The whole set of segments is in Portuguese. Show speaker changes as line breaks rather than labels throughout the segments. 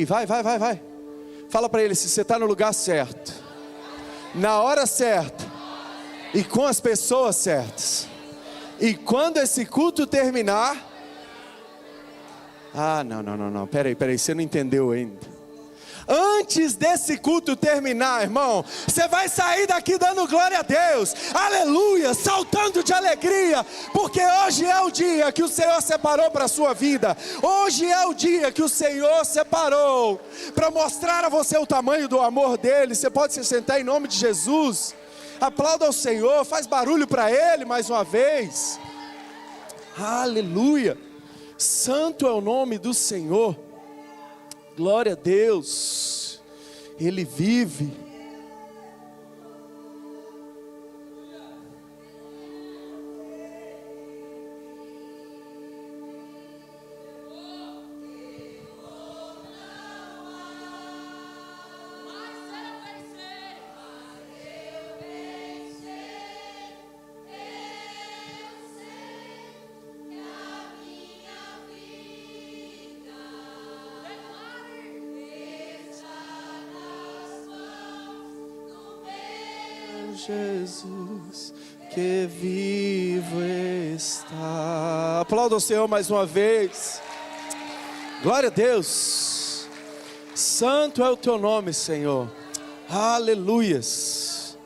Vai. Fala para ele se você está no lugar certo, na hora certa e com as pessoas certas. E quando esse culto terminar... Não, peraí, você não entendeu ainda. Antes desse culto terminar, irmão, você vai sair daqui dando glória a Deus, aleluia, saltando de alegria, porque hoje é o dia que o Senhor separou para a sua vida. Hoje é o dia que o Senhor separou para mostrar a você o tamanho do amor dele. Você pode se sentar em nome de Jesus. Aplauda ao Senhor, faz barulho para Ele mais uma vez. Aleluia, santo é o nome do Senhor. Glória a Deus, Ele vive. Jesus, que vivo está. Aplauda o Senhor mais uma vez. Glória a Deus. Santo é o teu nome, Senhor. Aleluias.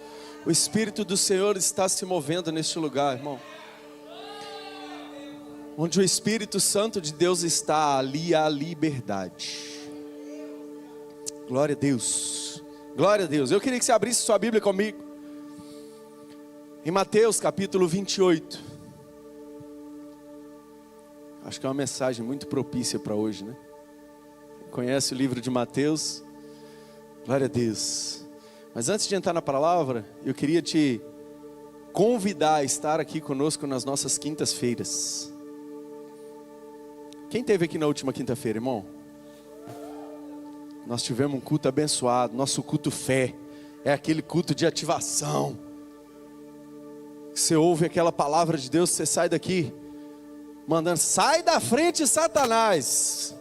O Espírito do Senhor está se movendo neste lugar, irmão. Onde o Espírito Santo de Deus está, ali há liberdade. Glória a Deus. Glória a Deus. Eu queria que você abrisse sua Bíblia comigo em Mateus capítulo 28. Acho que é uma mensagem muito propícia para hoje, né? Conhece o livro de Mateus? Glória a Deus. Mas antes de entrar na palavra, eu queria te convidar a estar aqui conosco nas nossas quintas-feiras. Quem esteve aqui na última quinta-feira, irmão? Nós tivemos um culto abençoado. Nosso culto fé é aquele culto de ativação. Você ouve aquela palavra de Deus, você sai daqui mandando: sai da frente, Satanás.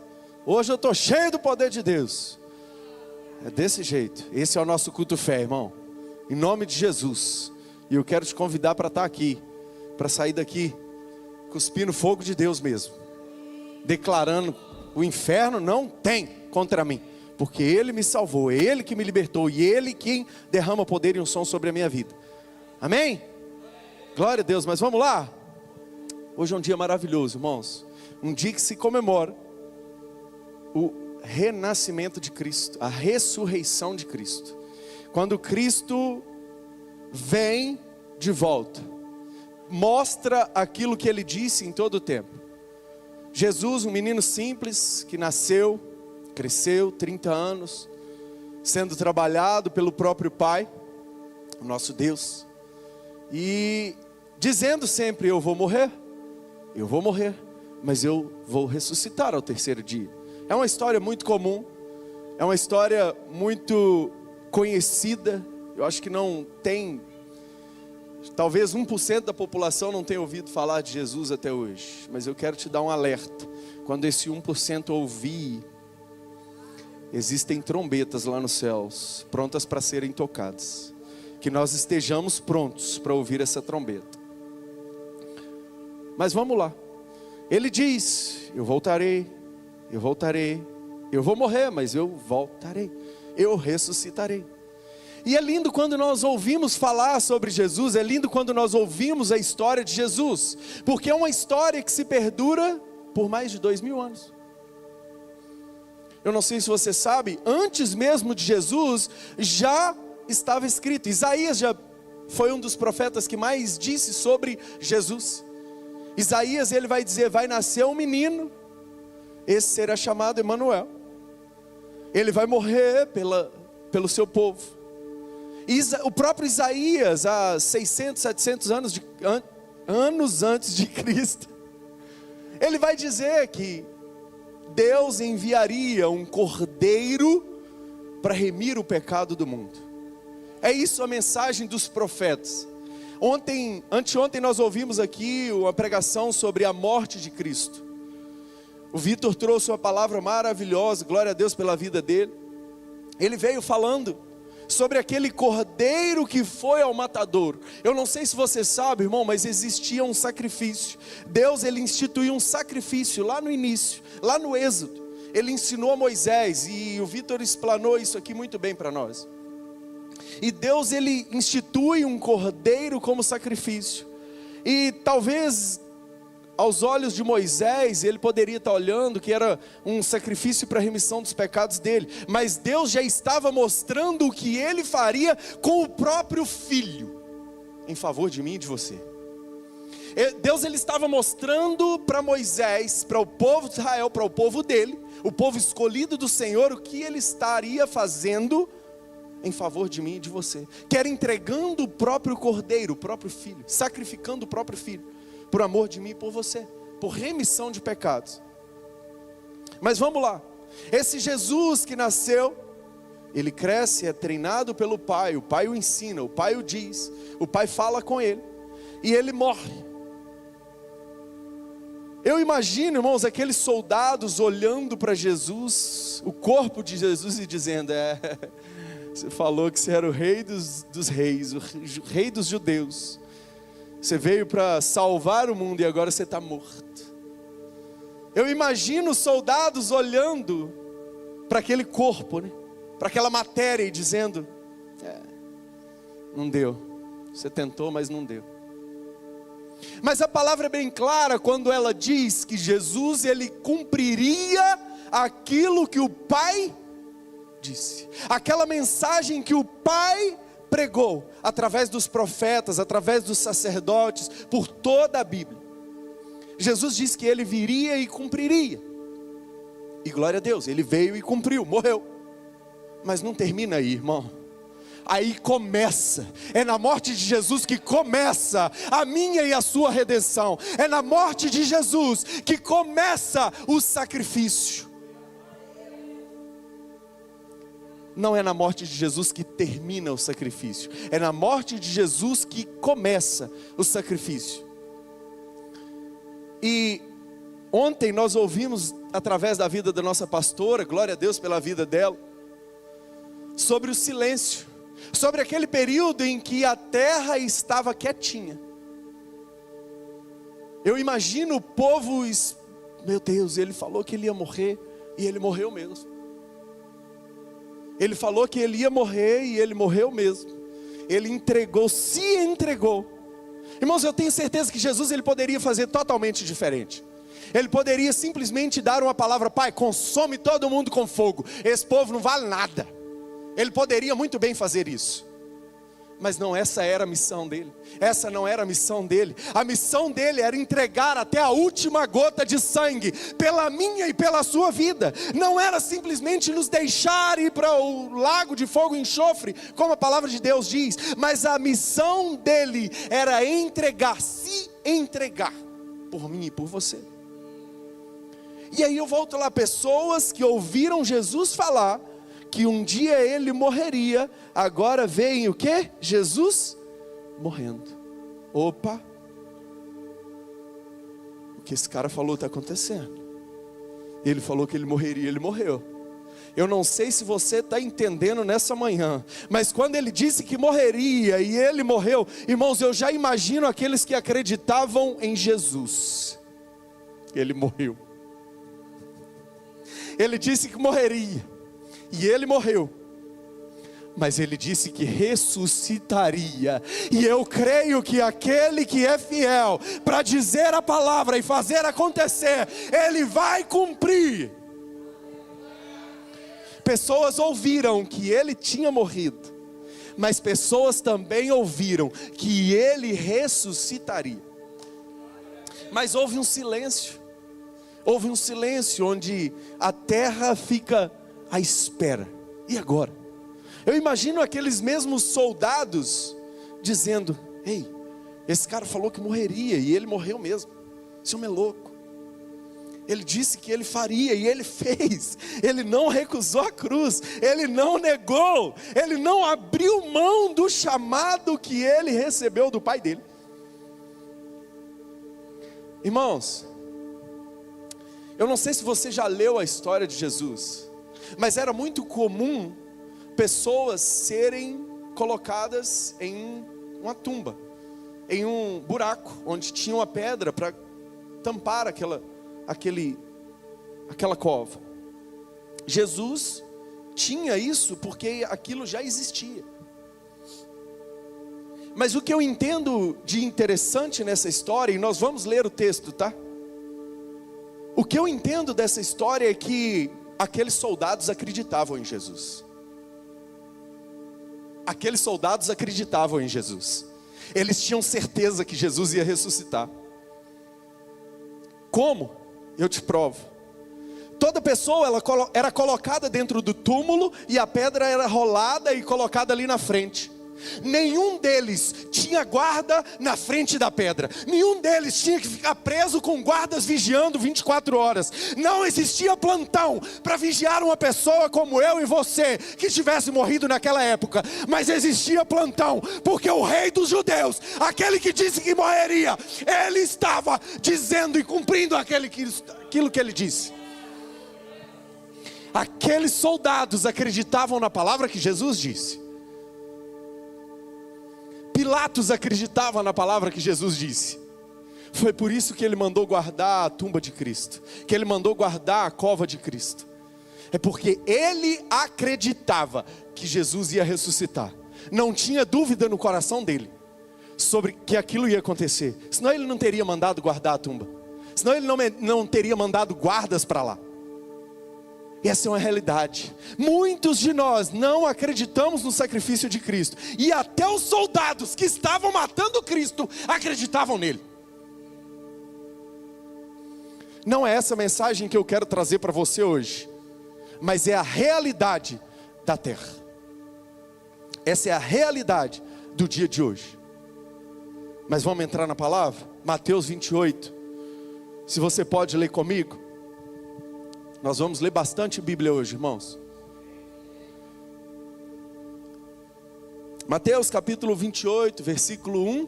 Hoje eu estou cheio do poder de Deus. É desse jeito. Esse é o nosso culto fé, irmão, em nome de Jesus. E eu quero te convidar para estar aqui, para sair daqui cuspindo fogo de Deus mesmo, declarando: o inferno não tem contra mim, porque Ele me salvou, é Ele que me libertou, e Ele quem derrama poder e unção sobre a minha vida. Amém? Glória a Deus. Mas vamos lá. Hoje é um dia maravilhoso, irmãos. Um dia que se comemora o renascimento de Cristo, a ressurreição de Cristo. Quando Cristo vem de volta, mostra aquilo que Ele disse em todo o tempo. Jesus, um menino simples, que nasceu, cresceu 30 anos, sendo trabalhado pelo próprio Pai, o nosso Deus, e dizendo sempre: eu vou morrer, mas eu vou ressuscitar ao terceiro dia. É uma história muito comum, é uma história muito conhecida. Eu acho que não tem, talvez 1% da população não tenha ouvido falar de Jesus até hoje. Mas eu quero te dar um alerta: quando esse 1% ouvir, existem trombetas lá nos céus, prontas para serem tocadas. Que nós estejamos prontos para ouvir essa trombeta. Mas vamos lá. Ele diz: eu voltarei, eu vou morrer, mas eu voltarei, eu ressuscitarei. E é lindo quando nós ouvimos falar sobre Jesus, é lindo quando nós ouvimos a história de Jesus, porque é uma história que se perdura por mais de 2000 anos. Eu não sei se você sabe, antes mesmo de Jesus, já estava escrito. Isaías já foi um dos profetas que mais disse sobre Jesus. Isaías, ele vai dizer: vai nascer um menino, esse será chamado Emanuel. Ele vai morrer pelo seu povo. O próprio Isaías, há 600, 700 anos antes de Cristo, ele vai dizer que Deus enviaria um cordeiro para remir o pecado do mundo. É isso a mensagem dos profetas. Anteontem nós ouvimos aqui uma pregação sobre a morte de Cristo. O Vitor trouxe uma palavra maravilhosa, glória a Deus pela vida dele. Ele veio falando sobre aquele cordeiro que foi ao matadouro. Eu não sei se você sabe, irmão, mas existia um sacrifício. Deus, ele instituiu um sacrifício lá no início, lá no Êxodo. Ele ensinou a Moisés, e o Vitor explanou isso aqui muito bem para nós. E Deus, ele institui um cordeiro como sacrifício. E talvez aos olhos de Moisés, ele poderia estar olhando que era um sacrifício para a remissão dos pecados dele. Mas Deus já estava mostrando o que ele faria com o próprio filho, em favor de mim e de você. Deus, ele estava mostrando para Moisés, para o povo de Israel, para o povo dele, o povo escolhido do Senhor, o que ele estaria fazendo em favor de mim e de você. Que era entregando o próprio cordeiro, o próprio filho, sacrificando o próprio filho, por amor de mim e por você, por remissão de pecados. Mas vamos lá, esse Jesus que nasceu, ele cresce, é treinado pelo Pai, o Pai o ensina, o Pai o diz, o Pai fala com ele, e ele morre. Eu imagino, irmãos, aqueles soldados olhando para Jesus, o corpo de Jesus, e dizendo: você falou que você era o rei dos reis, o rei dos judeus. Você veio para salvar o mundo e agora você está morto. Eu imagino os soldados olhando para aquele corpo, né? Para aquela matéria, e dizendo: não deu. Você tentou, mas não deu. Mas a palavra é bem clara quando ela diz que Jesus, ele cumpriria aquilo que o Pai disse. Aquela mensagem que o Pai pregou através dos profetas, através dos sacerdotes, por toda a Bíblia. Jesus disse que ele viria e cumpriria. E glória a Deus, ele veio e cumpriu, morreu. Mas não termina aí, irmão. Aí começa, é na morte de Jesus que começa a minha e a sua redenção. É na morte de Jesus que começa o sacrifício. Não é na morte de Jesus que termina o sacrifício, é na morte de Jesus que começa o sacrifício. E ontem nós ouvimos, através da vida da nossa pastora, glória a Deus pela vida dela, sobre o silêncio, sobre aquele período em que a terra estava quietinha. Eu imagino o povo, meu Deus, ele falou que ele ia morrer, e ele morreu mesmo. Ele falou que ele ia morrer, e ele morreu mesmo. Ele entregou, se entregou. Irmãos, eu tenho certeza que Jesus, ele poderia fazer totalmente diferente. Ele poderia simplesmente dar uma palavra: Pai, consome todo mundo com fogo, esse povo não vale nada. Ele poderia muito bem fazer isso. Mas não, essa era a missão dele. Essa não era a missão dele. A missão dele era entregar até a última gota de sangue, pela minha e pela sua vida. Não era simplesmente nos deixar ir para o lago de fogo e enxofre, como a palavra de Deus diz. Mas a missão dele era entregar, se entregar, por mim e por você. E aí eu volto lá, pessoas que ouviram Jesus falar que um dia ele morreria, agora veem o que? Jesus morrendo. Opa, o que esse cara falou está acontecendo. Ele falou que ele morreria, ele morreu. Eu não sei se você está entendendo nessa manhã, mas quando ele disse que morreria e ele morreu, irmãos, eu já imagino aqueles que acreditavam em Jesus. Ele morreu. Ele disse que morreria, e ele morreu, mas ele disse que ressuscitaria. E eu creio que aquele que é fiel para dizer a palavra e fazer acontecer, ele vai cumprir. Pessoas ouviram que ele tinha morrido, mas pessoas também ouviram que ele ressuscitaria. Mas houve um silêncio. Houve um silêncio onde a terra fica à espera. E agora? Eu imagino aqueles mesmos soldados dizendo: ei, esse cara falou que morreria e ele morreu mesmo. Esse homem é louco. Ele disse que ele faria e ele fez. Ele não recusou a cruz, ele não negou, ele não abriu mão do chamado que ele recebeu do Pai dele. Eu não sei se você já leu a história de Jesus, mas era muito comum pessoas serem colocadas em uma tumba, em um buraco, onde tinha uma pedra para tampar aquela cova. Jesus tinha isso porque aquilo já existia. Mas o que eu entendo de interessante nessa história, e nós vamos ler o texto, tá? O que eu entendo dessa história é que aqueles soldados acreditavam em Jesus. Aqueles soldados acreditavam em Jesus. Eles tinham certeza que Jesus ia ressuscitar. Como? Eu te provo. Toda pessoa era colocada dentro do túmulo e a pedra era rolada e colocada ali na frente. Nenhum deles tinha guarda na frente da pedra. Nenhum deles tinha que ficar preso com guardas vigiando 24 horas. Não existia plantão para vigiar uma pessoa como eu e você que tivesse morrido naquela época. Mas existia plantão porque o rei dos judeus, aquele que disse que morreria, ele estava dizendo e cumprindo aquilo que ele disse. Aqueles soldados acreditavam na palavra que Jesus disse. Pilatos acreditava na palavra que Jesus disse. Foi por isso que ele mandou guardar a tumba de Cristo, que ele mandou guardar a cova de Cristo. É porque ele acreditava que Jesus ia ressuscitar. Não tinha dúvida no coração dele sobre que aquilo ia acontecer. Senão ele não teria mandado guardar a tumba. Senão ele não teria mandado guardas para lá. Essa é uma realidade. Muitos de nós não acreditamos no sacrifício de Cristo. E até os soldados que estavam matando Cristo acreditavam nele. Não é essa mensagem que eu quero trazer para você hoje, mas é a realidade da terra. Essa é a realidade do dia de hoje. Mas vamos entrar na palavra? Mateus 28. Se você pode ler comigo. Nós vamos ler bastante Bíblia hoje, irmãos. Mateus capítulo 28, versículo 1.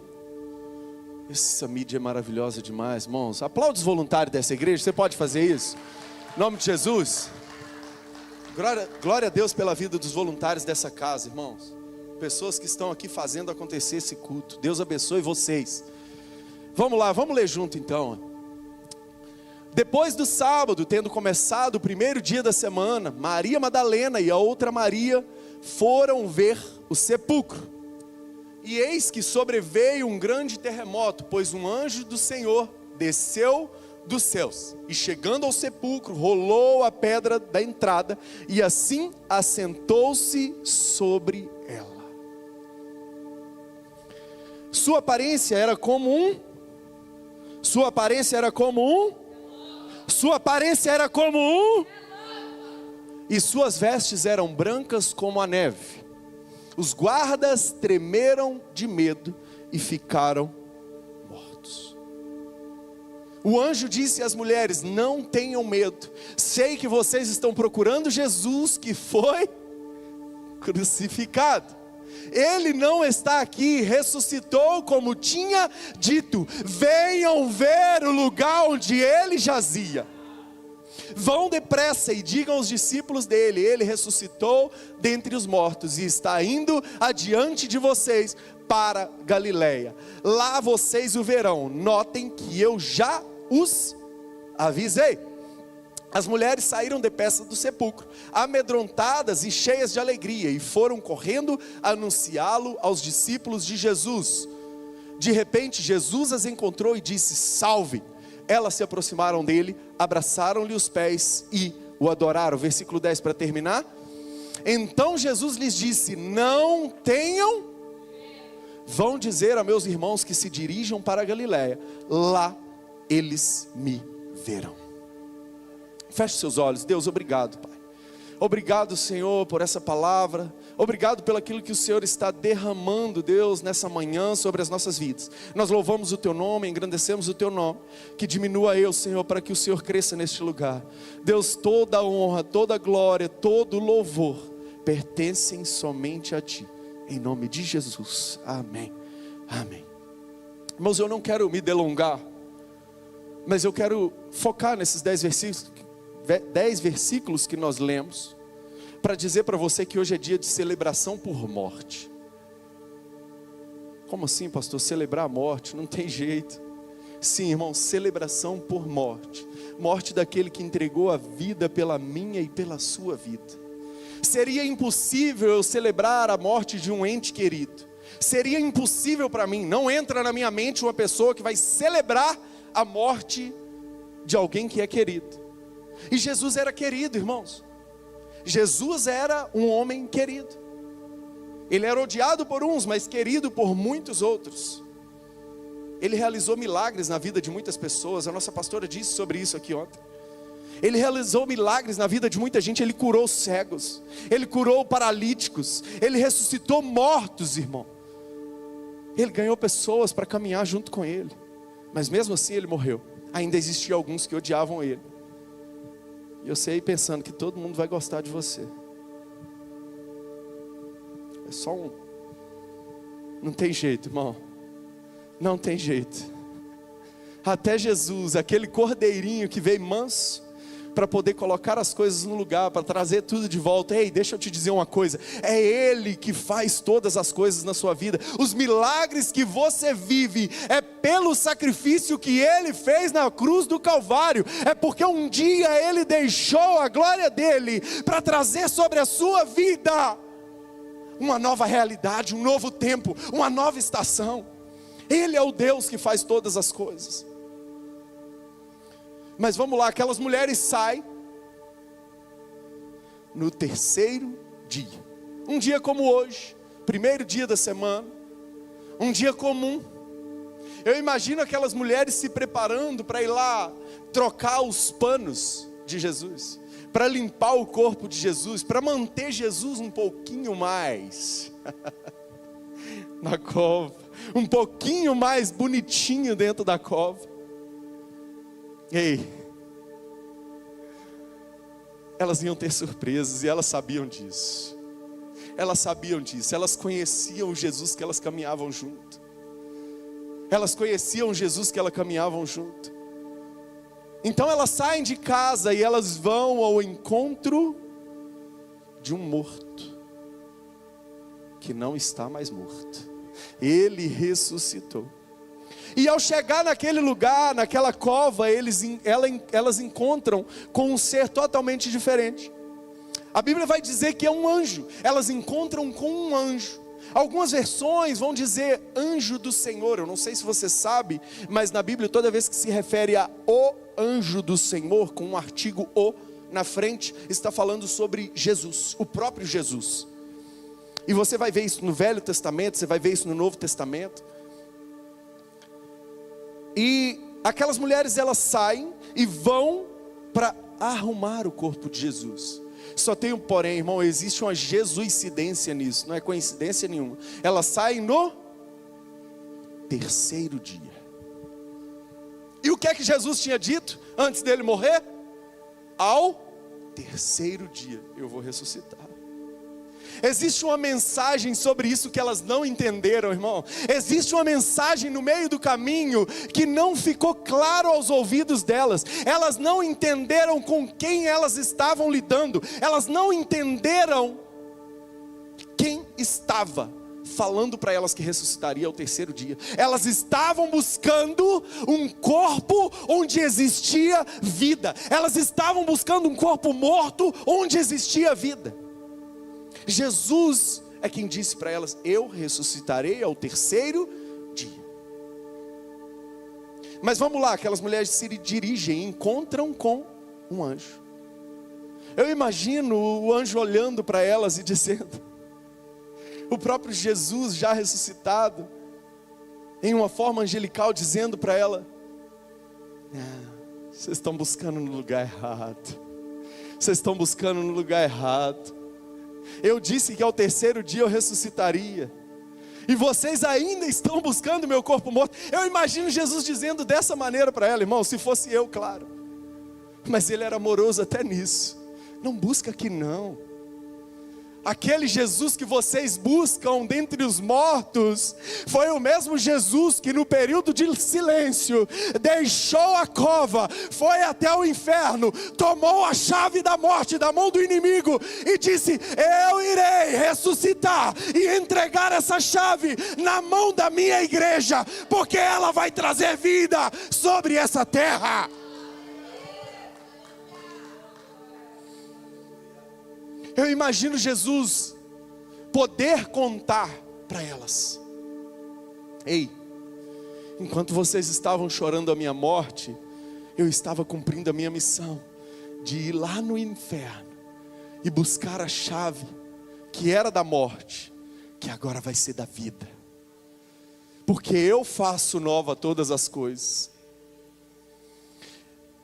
Essa mídia é maravilhosa demais, irmãos. Aplaude os voluntários dessa igreja, você pode fazer isso? Em nome de Jesus. Glória a Deus pela vida dos voluntários dessa casa, irmãos. Pessoas que estão aqui fazendo acontecer esse culto. Deus abençoe vocês. Vamos lá, vamos ler junto então. Depois do sábado, tendo começado o primeiro dia da semana, Maria Madalena e a outra Maria foram ver o sepulcro. E eis que sobreveio um grande terremoto, pois um anjo do Senhor desceu dos céus. E chegando ao sepulcro, rolou a pedra da entrada e assim assentou-se sobre ela. Sua aparência era como um e suas vestes eram brancas como a neve. Os guardas tremeram de medo e ficaram mortos. O anjo disse às mulheres: não tenham medo, sei que vocês estão procurando Jesus que foi crucificado. Ele não está aqui, ressuscitou como tinha dito. Venham ver o lugar onde ele jazia. Vão depressa e digam aos discípulos dele: ele ressuscitou dentre os mortos e está indo adiante de vocês para Galileia. Lá vocês o verão. Notem que eu já os avisei. As mulheres saíram depressa do sepulcro, amedrontadas e cheias de alegria, e foram correndo anunciá-lo aos discípulos de Jesus. De repente Jesus as encontrou e disse: salve! Elas se aproximaram dele, abraçaram-lhe os pés e o adoraram. Versículo 10 para terminar. Então Jesus lhes disse: não tenham, vão dizer a meus irmãos que se dirijam para a Galileia, lá eles me verão. Feche seus olhos. Deus, obrigado, Pai. Obrigado, Senhor, por essa palavra. Obrigado pelo aquilo que o Senhor está derramando, Deus, nessa manhã sobre as nossas vidas. Nós louvamos o Teu nome, engrandecemos o Teu nome. Que diminua eu, Senhor, para que o Senhor cresça neste lugar. Deus, toda a honra, toda a glória, todo o louvor pertencem somente a Ti. Em nome de Jesus. Amém. Amém. Irmãos, eu não quero me delongar Mas eu quero focar nesses 10 versículos que nós lemos, para dizer para você que hoje é dia de celebração por morte. Como assim, pastor? Celebrar a morte? Não tem jeito. Sim, irmão, celebração por morte. Morte daquele que entregou a vida pela minha e pela sua vida. Seria impossível eu celebrar a morte de um ente querido. Seria impossível para mim. Não entra na minha mente uma pessoa que vai celebrar a morte de alguém que é querido. E Jesus era querido, irmãos. Jesus era um homem querido. Ele era odiado por uns, mas querido por muitos outros. Ele realizou milagres na vida de muitas pessoas. A nossa pastora disse sobre isso aqui ontem. Ele realizou milagres na vida de muita gente. Ele curou cegos, ele curou paralíticos, ele ressuscitou mortos, irmão. Ele ganhou pessoas para caminhar junto com ele. Mas mesmo assim ele morreu. Ainda existiam alguns que odiavam ele. E eu sei pensando que todo mundo vai gostar de você. É só um. Não tem jeito, irmão. Não tem jeito. Até Jesus, aquele cordeirinho que veio manso para poder colocar as coisas no lugar, para trazer tudo de volta. Ei, deixa eu te dizer uma coisa. É Ele que faz todas as coisas na sua vida. Os milagres que você vive é pelo sacrifício que Ele fez na cruz do Calvário. É porque um dia Ele deixou a glória dEle para trazer sobre a sua vida uma nova realidade, um novo tempo, uma nova estação. Ele é o Deus que faz todas as coisas. Mas vamos lá, aquelas mulheres saem no terceiro dia. Um dia como hoje, primeiro dia da semana, um dia comum. Eu imagino aquelas mulheres se preparando para ir lá trocar os panos de Jesus, para limpar o corpo de Jesus, para manter Jesus um pouquinho mais na cova, um pouquinho mais bonitinho dentro da cova. Ei, elas iam ter surpresas e elas sabiam disso. Elas sabiam disso, elas conheciam o Jesus que elas caminhavam junto. Elas conheciam o Jesus que elas caminhavam junto. Então elas saem de casa e elas vão ao encontro de um morto, que não está mais morto. Ele ressuscitou. E ao chegar naquele lugar, naquela cova, elas encontram com um ser totalmente diferente. A Bíblia vai dizer que é um anjo. Elas encontram com um anjo. Algumas versões vão dizer anjo do Senhor. Eu não sei se você sabe, mas na Bíblia toda vez que se refere a o anjo do Senhor, com um artigo o na frente, está falando sobre Jesus, o próprio Jesus. E você vai ver isso no Velho Testamento, você vai ver isso no Novo Testamento. E aquelas mulheres, elas saem e vão para arrumar o corpo de Jesus. Só tem um porém, irmão, existe uma jesuicidência nisso, não é coincidência nenhuma. Elas saem no terceiro dia. E o que é que Jesus tinha dito antes dele morrer? Ao terceiro dia eu vou ressuscitar. Existe uma mensagem sobre isso que elas não entenderam, irmão. Existe uma mensagem no meio do caminho que não ficou claro aos ouvidos delas. Elas não entenderam com quem elas estavam lidando. Elas não entenderam quem estava falando para elas que ressuscitaria ao terceiro dia. Elas estavam buscando um corpo onde existia vida. Elas estavam buscando um corpo morto onde existia vida. Jesus é quem disse para elas: eu ressuscitarei ao terceiro dia. Mas vamos lá, aquelas mulheres se dirigem e encontram com um anjo. Eu imagino o anjo olhando para elas e dizendo, o próprio Jesus já ressuscitado, em uma forma angelical, dizendo para ela: vocês estão buscando no lugar errado. Vocês estão buscando no lugar errado. Eu disse que ao terceiro dia eu ressuscitaria, e vocês ainda estão buscando meu corpo morto. Eu imagino Jesus dizendo dessa maneira para ela, irmão, se fosse eu, claro. Mas ele era amoroso até nisso. Não busca aqui não. aquele Jesus que vocês buscam dentre os mortos, foi o mesmo Jesus que no período de silêncio, deixou a cova, foi até o inferno, tomou a chave da morte da mão do inimigo, e disse: eu irei ressuscitar, e entregar essa chave na mão da minha igreja, porque ela vai trazer vida sobre essa terra. Eu imagino Jesus poder contar para elas: ei, enquanto vocês estavam chorando a minha morte, eu estava cumprindo a minha missão de ir lá no inferno e buscar a chave que era da morte, que agora vai ser da vida, porque eu faço nova todas as coisas.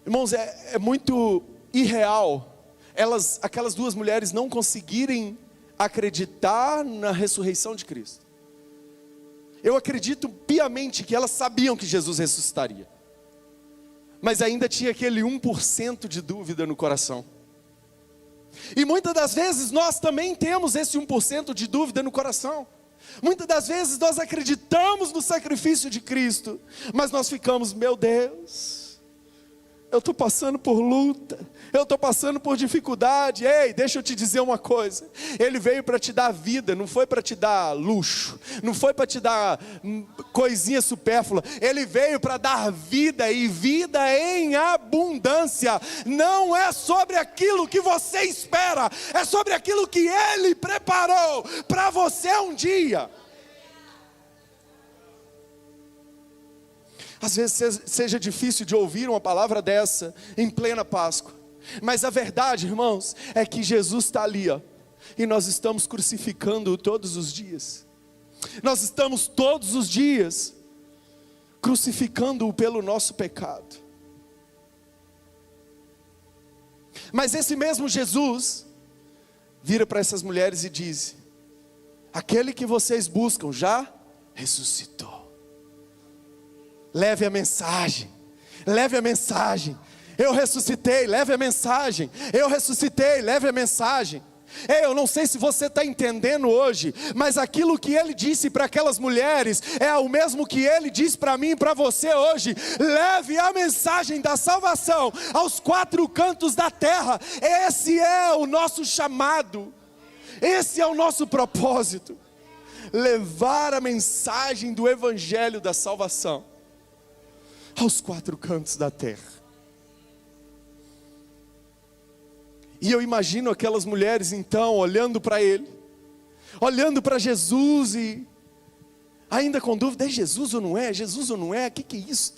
Irmãos, é muito irreal aquelas duas mulheres não conseguirem acreditar na ressurreição de Cristo. Eu acredito piamente que elas sabiam que Jesus ressuscitaria, mas ainda tinha aquele 1% de dúvida no coração. E muitas das vezes nós também temos esse 1% de dúvida no coração. Muitas das vezes nós acreditamos no sacrifício de Cristo, mas nós ficamos: meu Deus, eu estou passando por luta, eu estou passando por dificuldade. Ei, deixa eu te dizer uma coisa: Ele veio para te dar vida, não foi para te dar luxo, não foi para te dar coisinha supérflua. Ele veio para dar vida, e vida em abundância. Não é sobre aquilo que você espera, é sobre aquilo que Ele preparou para você um dia. Às vezes seja difícil de ouvir uma palavra dessa em plena Páscoa, mas a verdade, irmãos, é que Jesus está ali, ó, e nós estamos crucificando-o todos os dias. Nós estamos todos os dias crucificando-o pelo nosso pecado. Mas esse mesmo Jesus vira para essas mulheres e diz: aquele que vocês buscam já ressuscitou. Leve a mensagem, leve a mensagem. Eu ressuscitei, leve a mensagem. Eu ressuscitei, leve a mensagem. Ei, eu não sei se você está entendendo hoje, mas aquilo que Ele disse para aquelas mulheres é o mesmo que Ele diz para mim e para você hoje. Leve a mensagem da salvação aos 4 cantos da terra. Esse é o nosso chamado, esse é o nosso propósito: levar a mensagem do Evangelho da salvação aos 4 cantos da terra. E eu imagino aquelas mulheres então olhando para Ele, olhando para Jesus, e ainda com dúvida: é Jesus ou não é? Jesus ou não é? O que é isso?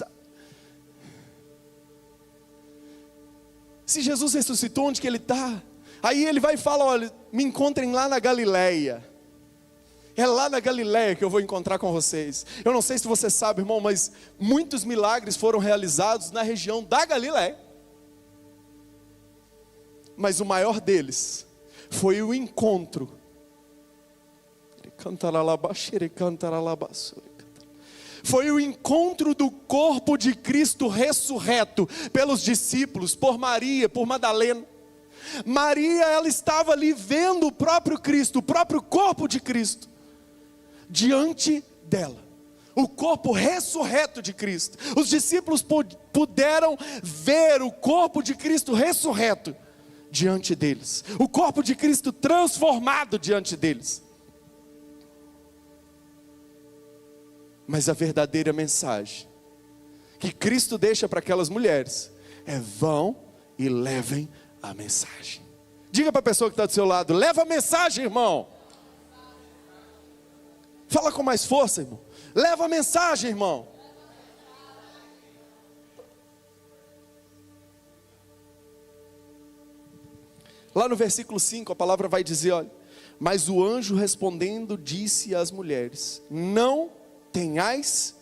Se Jesus ressuscitou, onde que Ele está? Aí Ele vai e fala: olha, me encontrem lá na Galileia. É lá na Galileia que eu vou encontrar com vocês. Eu não sei se você sabe, irmão, mas muitos milagres foram realizados na região da Galileia. Mas o maior deles foi o encontro. Foi o encontro do corpo de Cristo ressurreto pelos discípulos, por Maria, por Madalena. Maria, ela estava ali vendo o próprio Cristo, o próprio corpo de Cristo diante dela, o corpo ressurreto de Cristo. Os discípulos puderam ver o corpo de Cristo ressurreto diante deles, o corpo de Cristo transformado diante deles. Mas a verdadeira mensagem que Cristo deixa para aquelas mulheres é: vão e levem a mensagem. Diga para a pessoa que está do seu lado: leva a mensagem, irmão. Fala com mais força, irmão. Leva a mensagem, irmão. Lá no versículo 5 a palavra vai dizer, olha: mas o anjo respondendo disse às mulheres: não tenhais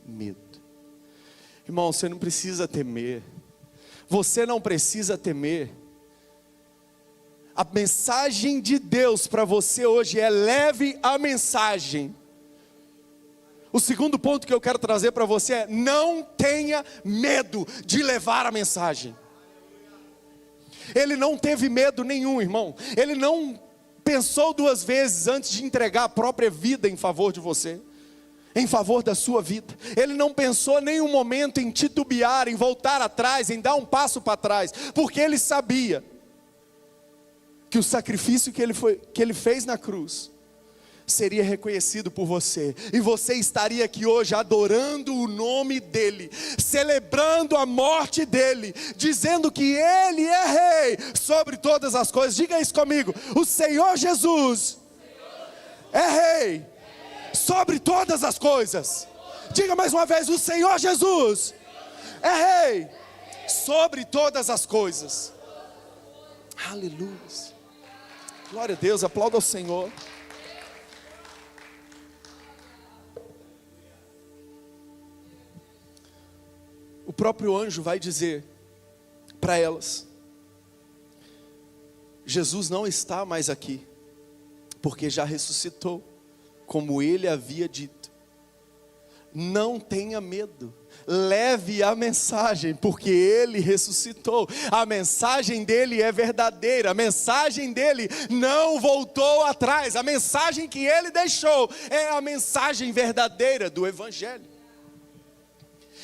medo. Irmão, você não precisa temer. Você não precisa temer. A mensagem de Deus para você hoje é: leve a mensagem. O segundo ponto que eu quero trazer para você é: não tenha medo de levar a mensagem. Ele não teve medo nenhum, irmão. Ele não pensou duas vezes antes de entregar a própria vida em favor de você, em favor da sua vida. Ele não pensou nenhum momento em titubear, em voltar atrás, em dar um passo para trás, porque ele sabia que o sacrifício que ele fez na cruz seria reconhecido por você, e você estaria aqui hoje adorando o nome dEle, celebrando a morte dEle, dizendo que Ele é Rei sobre todas as coisas. Diga isso comigo: o Senhor Jesus é Rei sobre todas as coisas. Diga mais uma vez: o Senhor Jesus é Rei sobre todas as coisas. Aleluia, glória a Deus, aplauda ao Senhor. O próprio anjo vai dizer para elas: Jesus não está mais aqui, porque já ressuscitou, como ele havia dito. Não tenha medo, leve a mensagem, porque ele ressuscitou. A mensagem dele é verdadeira, a mensagem dele não voltou atrás. A mensagem que ele deixou é a mensagem verdadeira do Evangelho.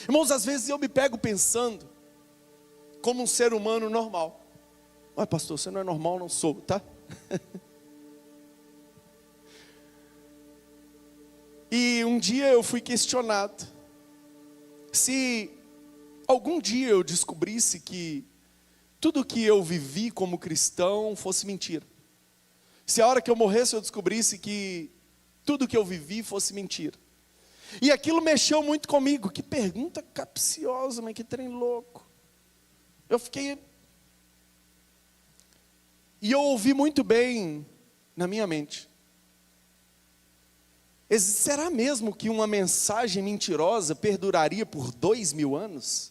Irmãos, às vezes eu me pego pensando como um ser humano normal. Olha, pastor, você não é normal, não sou, tá? E um dia eu fui questionado se algum dia eu descobrisse que tudo que eu vivi como cristão fosse mentira. Se a hora que eu morresse eu descobrisse que tudo que eu vivi fosse mentira. E aquilo mexeu muito comigo. Que pergunta capciosa, mas que trem louco. Eu fiquei... E eu ouvi muito bem na minha mente: será mesmo que uma mensagem mentirosa perduraria por 2000 anos?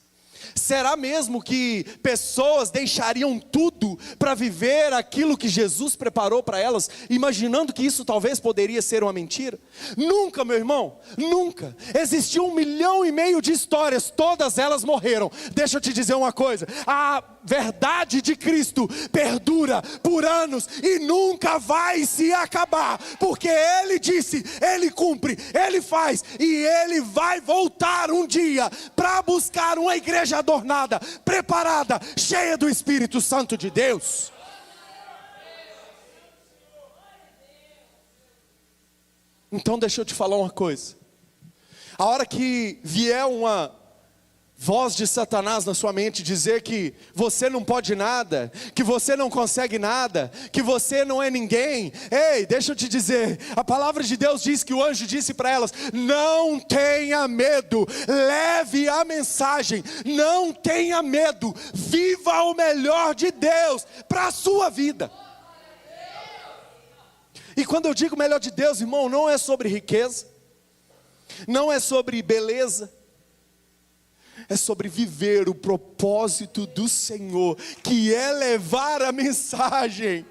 Será mesmo que pessoas deixariam tudo para viver aquilo que Jesus preparou para elas, imaginando que isso talvez poderia ser uma mentira? Nunca, meu irmão, nunca. Existiu 1,5 milhão de histórias, todas elas morreram. Deixa eu te dizer uma coisa: a verdade de Cristo perdura por anos e nunca vai se acabar, porque Ele disse, Ele cumpre, Ele faz, e Ele vai voltar um dia para buscar uma igreja adornada, preparada, cheia do Espírito Santo de Deus. Então deixa eu te falar uma coisa: a hora que vier uma voz de Satanás na sua mente dizer que você não pode nada, que você não consegue nada, que você não é ninguém, ei, deixa eu te dizer, a palavra de Deus diz que o anjo disse para elas: não tenha medo, leve a mensagem, não tenha medo, viva o melhor de Deus para a sua vida. E quando eu digo melhor de Deus, irmão, não é sobre riqueza, não é sobre beleza, é sobre viver o propósito do Senhor, que é levar a mensagem.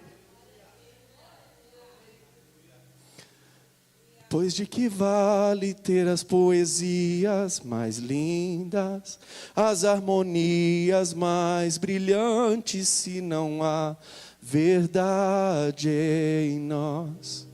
Pois de que vale ter as poesias mais lindas, as harmonias mais brilhantes, se não há verdade em nós?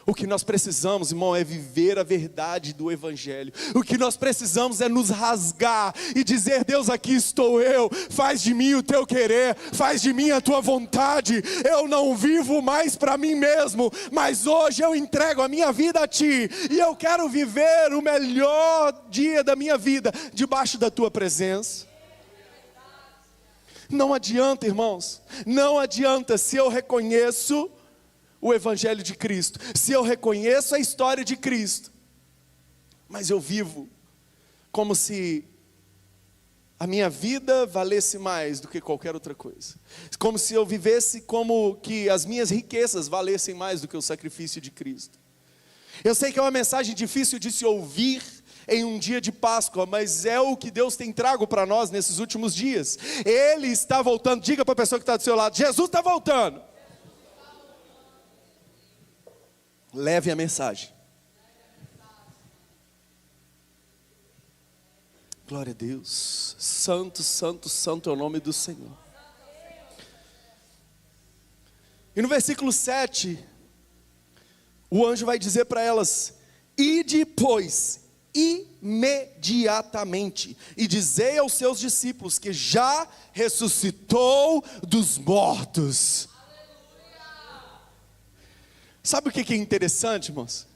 O que nós precisamos, irmão, é viver a verdade do Evangelho. O que nós precisamos é nos rasgar e dizer: Deus, aqui estou eu, faz de mim o teu querer, faz de mim a tua vontade. Eu não vivo mais para mim mesmo, mas hoje eu entrego a minha vida a ti, e eu quero viver o melhor dia da minha vida debaixo da tua presença. Não adianta, irmãos, não adianta se eu reconheço o Evangelho de Cristo, se eu reconheço a história de Cristo, mas eu vivo como se a minha vida valesse mais do que qualquer outra coisa, como se eu vivesse como que as minhas riquezas valessem mais do que o sacrifício de Cristo. Eu sei que é uma mensagem difícil de se ouvir em um dia de Páscoa, mas é o que Deus tem trago para nós nesses últimos dias. Ele está voltando. Diga para a pessoa que está do seu lado: Jesus está voltando. Leve a mensagem. Glória a Deus. Santo, santo, santo é o nome do Senhor. E no versículo 7, o anjo vai dizer para elas: ide, pois, imediatamente, e dizei aos seus discípulos que já ressuscitou dos mortos. Sabe o que é interessante, irmãos?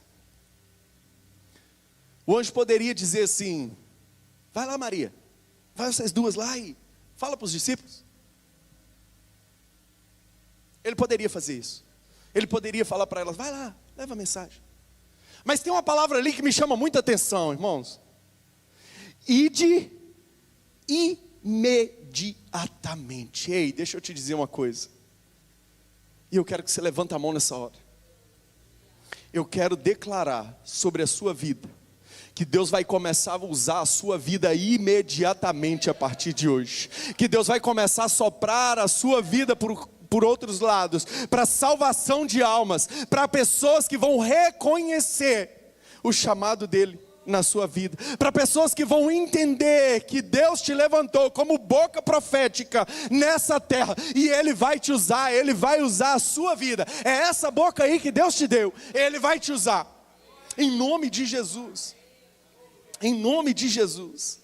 O anjo poderia dizer assim: vai lá, Maria, vai vocês duas lá e fala para os discípulos. Ele poderia fazer isso. Ele poderia falar para elas: vai lá, leva a mensagem. Mas tem uma palavra ali que me chama muita atenção, irmãos. Ide imediatamente. Ei, deixa eu te dizer uma coisa. E eu quero que você levante a mão nessa hora. Eu quero declarar sobre a sua vida que Deus vai começar a usar a sua vida imediatamente a partir de hoje. Que Deus vai começar a soprar a sua vida por outros lados, para salvação de almas, para pessoas que vão reconhecer o chamado dele na sua vida, para pessoas que vão entender que Deus te levantou como boca profética nessa terra, e Ele vai te usar, Ele vai usar a sua vida. É essa boca aí que Deus te deu, Ele vai te usar, em nome de Jesus, em nome de Jesus.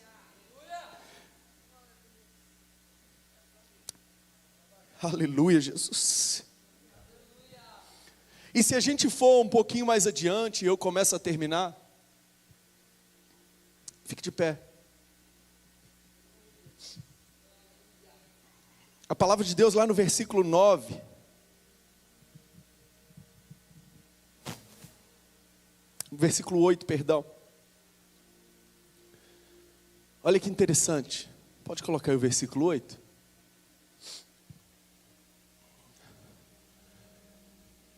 Aleluia, Jesus. E se a gente for um pouquinho mais adiante, eu começo a terminar, fique de pé. A palavra de Deus lá no versículo 9, versículo 8, perdão. Olha que interessante. Pode colocar aí o versículo 8.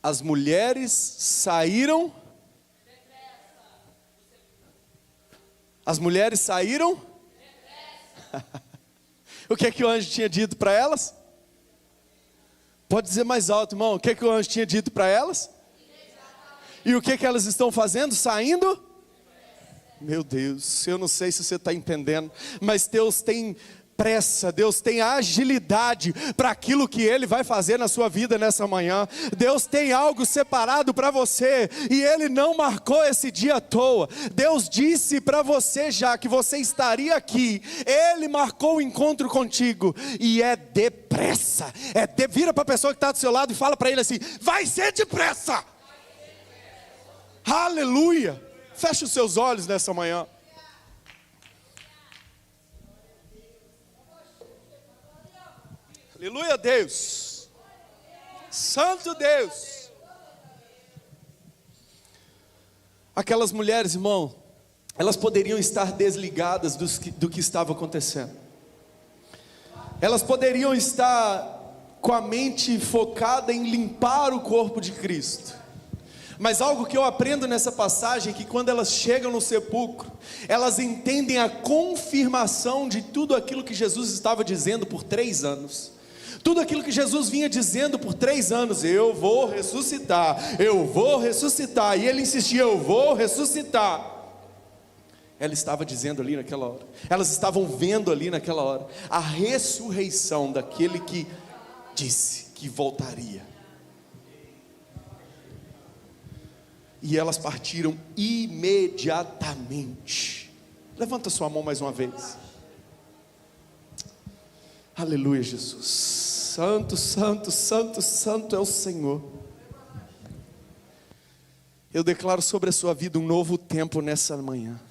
As mulheres saíram. As mulheres saíram. O que é que o anjo tinha dito para elas? Pode dizer mais alto, irmão. O que é que o anjo tinha dito para elas? E o que é que elas estão fazendo? Saindo? Meu Deus, eu não sei se você está entendendo, mas Deus tem pressa, Deus tem agilidade para aquilo que Ele vai fazer na sua vida nessa manhã. Deus tem algo separado para você, e Ele não marcou esse dia à toa. Deus disse para você já que você estaria aqui. Ele marcou o encontro contigo, e é depressa. Vira para a pessoa que está do seu lado e fala para ele assim: vai ser depressa. Aleluia. Feche os seus olhos nessa manhã. Aleluia, Deus. Santo Deus. Aquelas mulheres, irmão, elas poderiam estar desligadas do que estava acontecendo. Elas poderiam estar com a mente focada em limpar o corpo de Cristo. Mas algo que eu aprendo nessa passagem é que quando elas chegam no sepulcro, elas entendem a confirmação de tudo aquilo que Jesus estava dizendo por 3 anos. Tudo aquilo que Jesus vinha dizendo por 3 anos: eu vou ressuscitar, eu vou ressuscitar. E ele insistia: eu vou ressuscitar. Ela estava dizendo ali naquela hora, elas estavam vendo ali naquela hora a ressurreição daquele que disse que voltaria. E elas partiram imediatamente. Levanta sua mão mais uma vez. Aleluia, Jesus. Santo, santo, santo, santo é o Senhor. Eu declaro sobre a sua vida um novo tempo nessa manhã.